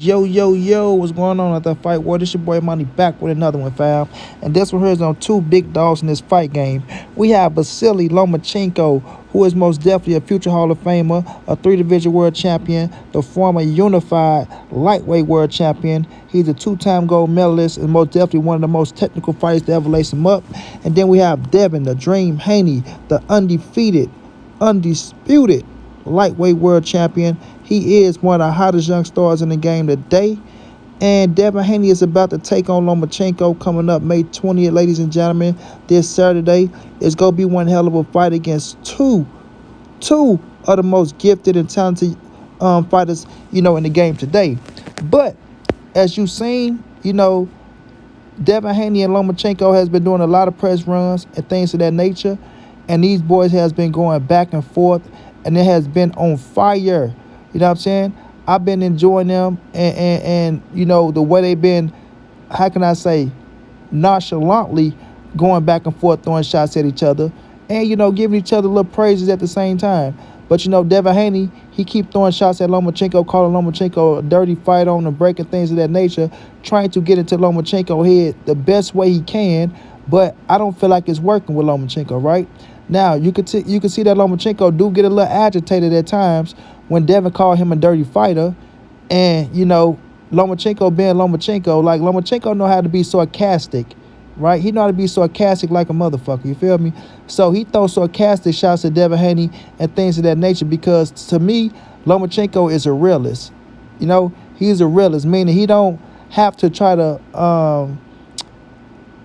Yo, yo, yo, what's going on at that fight? Well, this your boy Money back with another one, fam. And this one here is on two big dogs in this fight game. We have Vasyl Lomachenko, who is most definitely a future Hall of Famer, a three-division world champion, the former unified lightweight world champion. He's a two-time gold medalist and most definitely one of the most technical fighters to ever lace him up. And then we have Devin, the Dream Haney, the undisputed lightweight world champion. He is one of the hottest young stars in the game today. And Devin Haney is about to take on Lomachenko coming up May 20th, ladies and gentlemen. This Saturday is going to be one hell of a fight against two of the most gifted and talented fighters, in the game today. But as you've seen, Devin Haney and Lomachenko has been doing a lot of press runs and things of that nature. And these boys has been going back and forth, and it has been on fire. You know what I'm saying? I've been enjoying them and the way they've been, how can I say, nonchalantly going back and forth, throwing shots at each other and, giving each other little praises at the same time. But, Devin Haney, he keep throwing shots at Lomachenko, calling Lomachenko a dirty fight on the break and things of that nature, trying to get into Lomachenko's head the best way he can. But I don't feel like it's working with Lomachenko, right? Now, you can see that Lomachenko do get a little agitated at times when Devin called him a dirty fighter. And, Lomachenko being Lomachenko, like Lomachenko know how to be sarcastic, right? He know how to be sarcastic like a motherfucker, you feel me? So he throws sarcastic shots at Devin Haney and things of that nature because, to me, Lomachenko is a realist. He's a realist, meaning he don't have to try to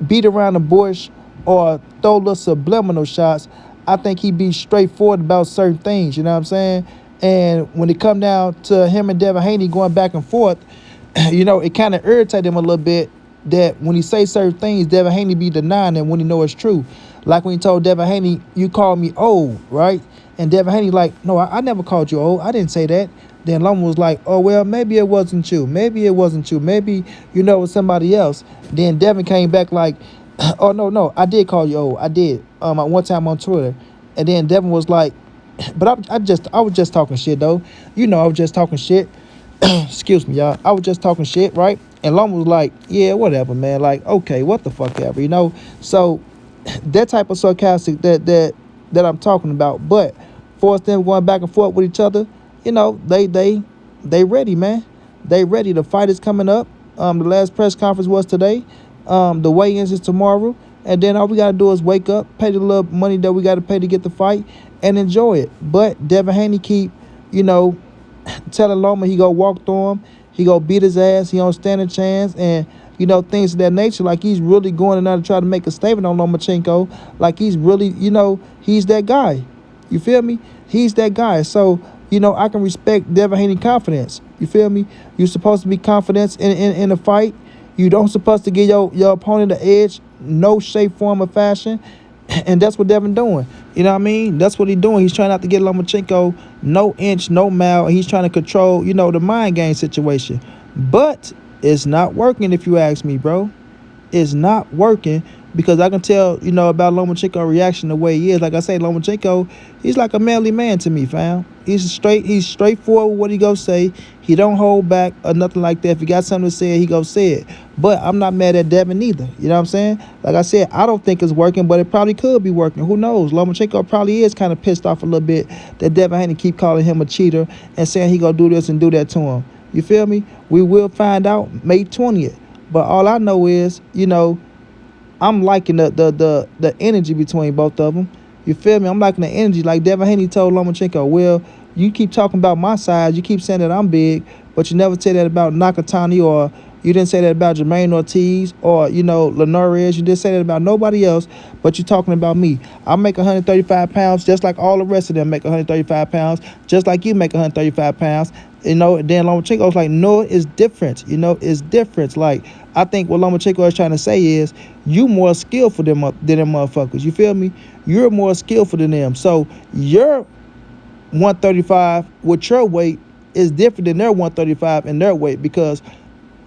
beat around the bush or throw little subliminal shots. I think he be straightforward about certain things, you know what I'm saying? And when it come down to him and Devin Haney going back and forth, it kind of irritated him a little bit that when he say certain things, Devin Haney be denying them when he know it's true. Like when he told Devin Haney, you called me old, right? And Devin Haney like, no, I never called you old. I didn't say that. Then Loma was like, oh, well, maybe it wasn't you. Maybe it wasn't you. Maybe, it was somebody else. Then Devin came back like, oh, no, I did call you old. I did. One time on Twitter. And then Devin was like, but I was just talking shit, though. I was just talking shit. Excuse me, y'all. I was just talking shit, right? And Loma was like, yeah, whatever, man. Like, okay, what the fuck ever, So that type of sarcastic that I'm talking about. But for us them going back and forth with each other, they ready, man. They ready. The fight is coming up. The last press conference was today. The weigh-ins is tomorrow. And then all we got to do is wake up, pay the little money that we got to pay to get the fight, and enjoy it. But Devin Haney keep, telling Loma he go walk through him. He go beat his ass. He don't stand a chance. And, things of that nature. Like he's really going in there to try to make a statement on Lomachenko. Like he's really, he's that guy. You feel me? He's that guy. So, I can respect Devin Haney confidence. You feel me? You're supposed to be confident in a fight. You don't supposed to give your opponent the edge, no shape, form, or fashion. And that's what Devin doing. You know what I mean? That's what he's doing. He's trying not to get Lomachenko no inch, no mile. He's trying to control, the mind game situation. But it's not working if you ask me, bro. It's not working because I can tell, about Lomachenko's reaction the way he is. Like I say, Lomachenko, he's like a manly man to me, fam. He's straightforward with what he go say. He don't hold back or nothing like that. If he got something to say, he go say it. But I'm not mad at Devin either. You know what I'm saying? Like I said, I don't think it's working, but it probably could be working. Who knows? Lomachenko probably is kind of pissed off a little bit that Devin Haney keep calling him a cheater and saying he gonna do this and do that to him. You feel me? We will find out May 20th. But all I know is, I'm liking the energy between both of them. You feel me? I'm liking the energy. Like Devin Haney told Lomachenko, well, you keep talking about my size. You keep saying that I'm big, but you never say that about Nakatani, or you didn't say that about Jermaine Ortiz or, Linares. You didn't say that about nobody else, but you're talking about me. I make 135 pounds just like all the rest of them make 135 pounds, just like you make 135 pounds. Then Lomachenko's like, no, it's different. It's different. Like, I think what Lomachenko is trying to say is you more skillful than them motherfuckers. You feel me? You're more skillful than them. So your 135 with your weight is different than their 135 and their weight because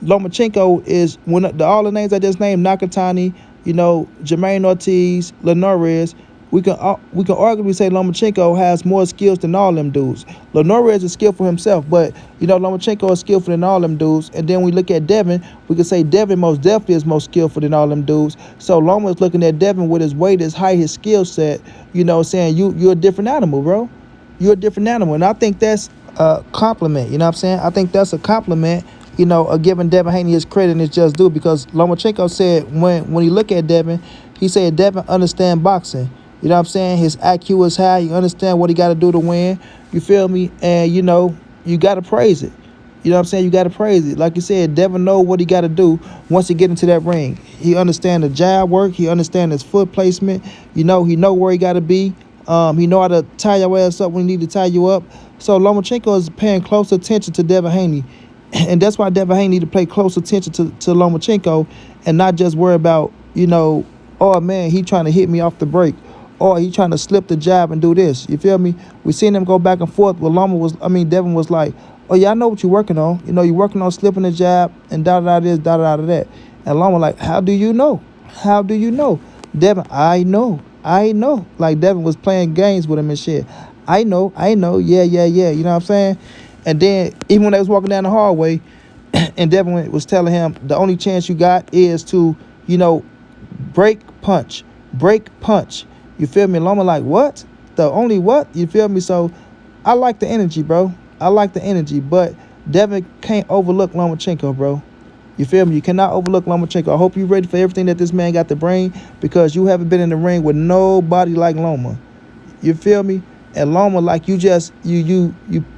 Lomachenko is all the names I just named, Nakatani, Jermaine Ortiz, Linares, we can arguably say Lomachenko has more skills than all them dudes. Lenore is skillful himself, but Lomachenko is skillful than all them dudes. And then we look at Devin, we can say Devin most definitely is most skillful than all them dudes. So Loma is looking at Devin with his weight, his height, his skill set, saying you're a different animal, bro. You're a different animal. And I think that's a compliment, you know what I'm saying? I think that's a compliment, of giving Devin Haney his credit and his just due, because Lomachenko said when he look at Devin, he said Devin understand boxing. You know what I'm saying? His IQ is high. You understand what he got to do to win. You feel me? And, you got to praise it. You know what I'm saying? You got to praise it. Like you said, Devin know what he got to do once he get into that ring. He understand the jab work. He understand his foot placement. He know where he got to be. He know how to tie your ass up when he need to tie you up. So Lomachenko is paying close attention to Devin Haney. And that's why Devin Haney need to pay close attention to Lomachenko and not just worry about, oh, man, he trying to hit me off the break. Or he trying to slip the jab and do this. You feel me? We seen them go back and forth. Well, Devin was like, oh, yeah, I know what you're working on. You're working on slipping the jab and da-da-da this, da-da-da that. And Loma like, how do you know? How do you know? Devin, I know. Like Devin was playing games with him and shit. I know. Yeah. You know what I'm saying? And then even when they was walking down the hallway and Devin was telling him the only chance you got is to, break punch. You feel me? Loma like, what? The only what? You feel me? So I like the energy, bro. I like the energy. But Devin can't overlook Lomachenko, bro. You feel me? You cannot overlook Lomachenko. I hope you're ready for everything that this man got to bring, because you haven't been in the ring with nobody like Loma. You feel me? And Loma, like, you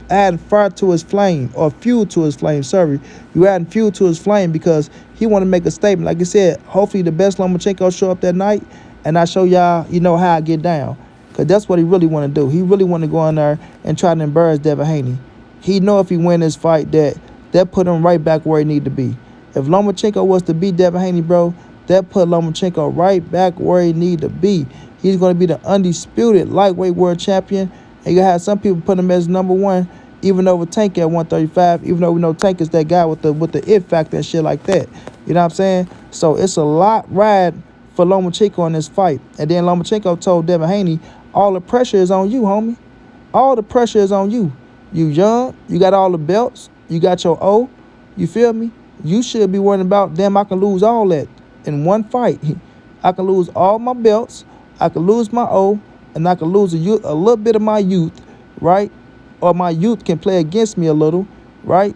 add fire to his flame, or fuel to his flame, sorry. You adding fuel to his flame because he want to make a statement. Like I said, hopefully the best Lomachenko show up that night, and I show y'all, how I get down. Because that's what he really want to do. He really want to go in there and try to embarrass Devin Haney. He know if he win this fight that put him right back where he need to be. If Lomachenko was to beat Devin Haney, bro, that put Lomachenko right back where he need to be. He's going to be the undisputed lightweight world champion. And you have some people put him as number one, even over Tank at 135, even though we know Tank is that guy with the it factor and shit like that. You know what I'm saying? So it's a lot ride for Lomachenko in this fight. And then Lomachenko told Devin Haney, all the pressure is on you, homie. All the pressure is on you. You young, you got all the belts, you got your O, you feel me? You should be worrying about, damn, I can lose all that in one fight. I can lose all my belts, I can lose my O, and I can lose a little bit of my youth, right? Or my youth can play against me a little, right?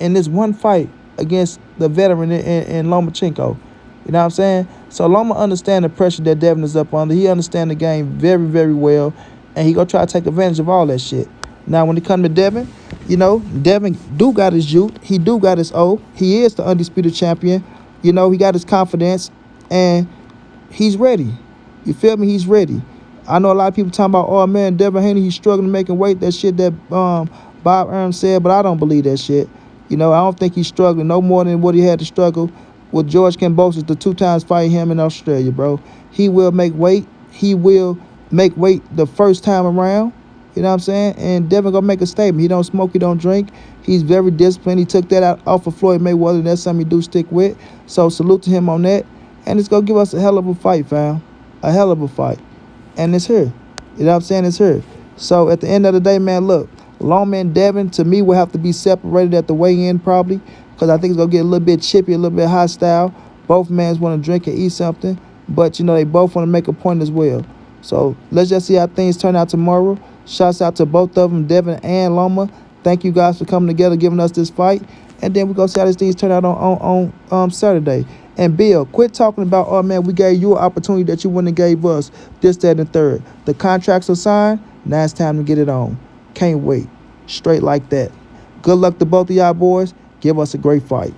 In this one fight against the veteran in Lomachenko. You know what I'm saying? So Loma understand the pressure that Devin is up under. He understand the game very, very well. And he gonna try to take advantage of all that shit. Now, when it come to Devin, Devin do got his youth. He do got his O. He is the undisputed champion. He got his confidence. And he's ready. You feel me? He's ready. I know a lot of people talking about, oh, man, Devin Haney, he's struggling making weight. That shit that Bob Arum said, but I don't believe that shit. I don't think he's struggling no more than what he had to struggle with George Kambosos, the 2 times fighting him in Australia, bro. He will make weight. He will make weight the first time around. You know what I'm saying? And Devin gonna make a statement. He don't smoke, he don't drink. He's very disciplined. He took that out off of Floyd Mayweather, and that's something he do stick with. So salute to him on that. And it's gonna give us a hell of a fight, fam. A hell of a fight. And it's here. You know what I'm saying? It's here. So at the end of the day, man, look, Loma and Devin, to me, will have to be separated at the weigh-in probably, because I think it's going to get a little bit chippy, a little bit hostile. Both men want to drink and eat something, but, they both want to make a point as well. So let's just see how things turn out tomorrow. Shouts out to both of them, Devin and Loma. Thank you guys for coming together, giving us this fight. And then we're going to see how these things turn out on Saturday. And Bill, quit talking about, oh, man, we gave you an opportunity that you wouldn't have gave us, this, that, and the third. The contracts are signed. Now it's time to get it on. Can't wait. Straight like that. Good luck to both of y'all boys. Give us a great fight.